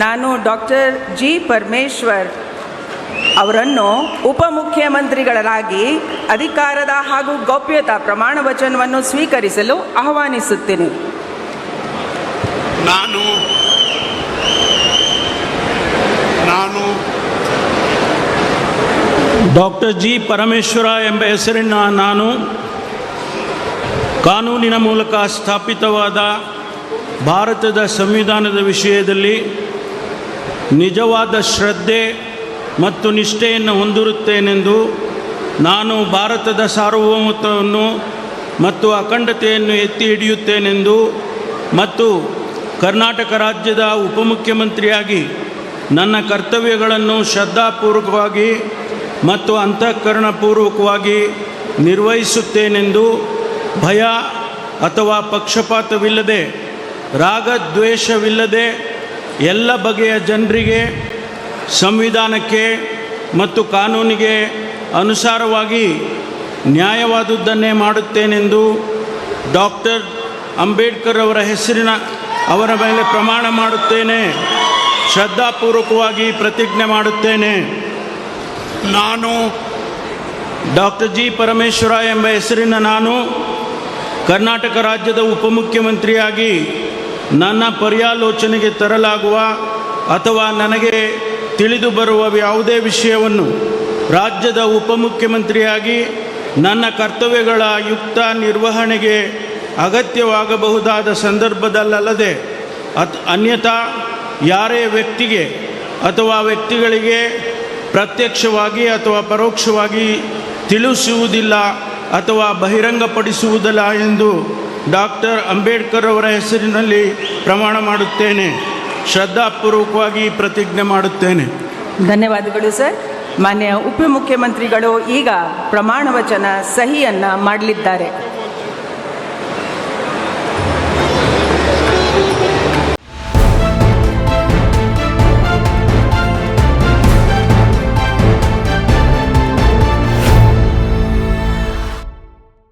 ನಾನು doctor G Parameshwar ಅವರನ್ನು ಉಪಮುಖ್ಯಮಂತ್ರಿಗಳಾಗಿ ಅಧಿಕಾರದ ಹಾಗೂ ಗೌಪ್ಯತಾ ಪ್ರಮಾಣ ವಚನವನ್ನು ಸ್ವೀಕರಿಸಲು ಆಹ್ವಾನಿಸುತ್ತೇನೆ. ನಾನು ಡಾಕ್ಟರ್ ಜಿ ಪರಮೇಶ್ವರ ಎಂಬ ಹೆಸರಿನ ನಾನು ಕಾನೂನಿನ ಮೂಲಕ ಸ್ಥಾಪಿತವಾದ ಭಾರತದ ಸಂವಿಧಾನದ ವಿಷಯದಲ್ಲಿ ನಿಜವಾದ ಶ್ರದ್ಧೆ ಮತ್ತು ನಿಷ್ಠೆಯನ್ನು ಹೊಂದಿರುತ್ತೇನೆಂದು, ನಾನು ಭಾರತದ ಸಾರ್ವಭೌಮತ್ವವನ್ನು ಮತ್ತು ಅಖಂಡತೆಯನ್ನು ಎತ್ತಿ ಹಿಡಿಯುತ್ತೇನೆಂದು ಮತ್ತು ಕರ್ನಾಟಕ ರಾಜ್ಯದ ಉಪಮುಖ್ಯಮಂತ್ರಿಯಾಗಿ ನನ್ನ ಕರ್ತವ್ಯಗಳನ್ನು ಶ್ರದ್ಧಾಪೂರ್ವಕವಾಗಿ ಮತ್ತು ಅಂತಃಕರಣಪೂರ್ವಕವಾಗಿ ನಿರ್ವಹಿಸುತ್ತೇನೆಂದು ಭಯ ಅಥವಾ ಪಕ್ಷಪಾತವಿಲ್ಲದೆ, ರಾಗದ್ವೇಷವಿಲ್ಲದೆ ಎಲ್ಲ ಬಗೆಯ ಜನರಿಗೆ ಸಂವಿಧಾನಕ್ಕೆ ಮತ್ತು ಕಾನೂನಿಗೆ ಅನುಸಾರವಾಗಿ ನ್ಯಾಯವಾದುದನ್ನೇ ಮಾಡುತ್ತೇನೆಂದು ಡಾಕ್ಟರ್ ಅಂಬೇಡ್ಕರ್ ಅವರ ಮೇಲೆ ಪ್ರಮಾಣ ಮಾಡುತ್ತೇನೆ. ಶ್ರದ್ಧಾಪೂರ್ವಕವಾಗಿ ಪ್ರತಿಜ್ಞೆ ಮಾಡುತ್ತೇನೆ. ನಾನು ಡಾಕ್ಟರ್ ಜಿ ಪರಮೇಶ್ವರ ಎಂಬ ಹೆಸರಿನ ನಾನು ಕರ್ನಾಟಕ ರಾಜ್ಯದ ಉಪಮುಖ್ಯಮಂತ್ರಿಯಾಗಿ ನನ್ನ ಪರ್ಯಾಲೋಚನೆಗೆ ತರಲಾಗುವ ಅಥವಾ ನನಗೆ ತಿಳಿದು ಬರುವ ಯಾವುದೇ ವಿಷಯವನ್ನು ರಾಜ್ಯದ ಉಪಮುಖ್ಯಮಂತ್ರಿಯಾಗಿ ನನ್ನ ಕರ್ತವ್ಯಗಳ ಯುಕ್ತ ನಿರ್ವಹಣೆಗೆ ಅಗತ್ಯವಾಗಬಹುದಾದ ಸಂದರ್ಭದಲ್ಲದೆ ಅನ್ಯಥಾ ಯಾರೇ ವ್ಯಕ್ತಿಗೆ ಅಥವಾ ವ್ಯಕ್ತಿಗಳಿಗೆ ಪ್ರತ್ಯಕ್ಷವಾಗಿ ಅಥವಾ ಪರೋಕ್ಷವಾಗಿ ತಿಳಿಸುವುದಿಲ್ಲ ಅಥವಾ ಬಹಿರಂಗಪಡಿಸುವುದಿಲ್ಲ ಎಂದು ಡಾಕ್ಟರ್ ಅಂಬೇಡ್ಕರ್ ಅವರ ಹೆಸರಿನಲ್ಲಿ ಪ್ರಮಾಣ ಮಾಡುತ್ತೇನೆ. ಶ್ರದ್ಧಾಪೂರ್ವಕವಾಗಿ ಪ್ರತಿಜ್ಞೆ ಮಾಡುತ್ತೇನೆ. ಧನ್ಯವಾದಗಳು ಸರ್. ಮಾನ್ಯ ಉಪಮುಖ್ಯಮಂತ್ರಿಗಳು ಈಗ ಪ್ರಮಾಣ ವಚನ ಸಹಿಯನ್ನು ಮಾಡಲಿದ್ದಾರೆ.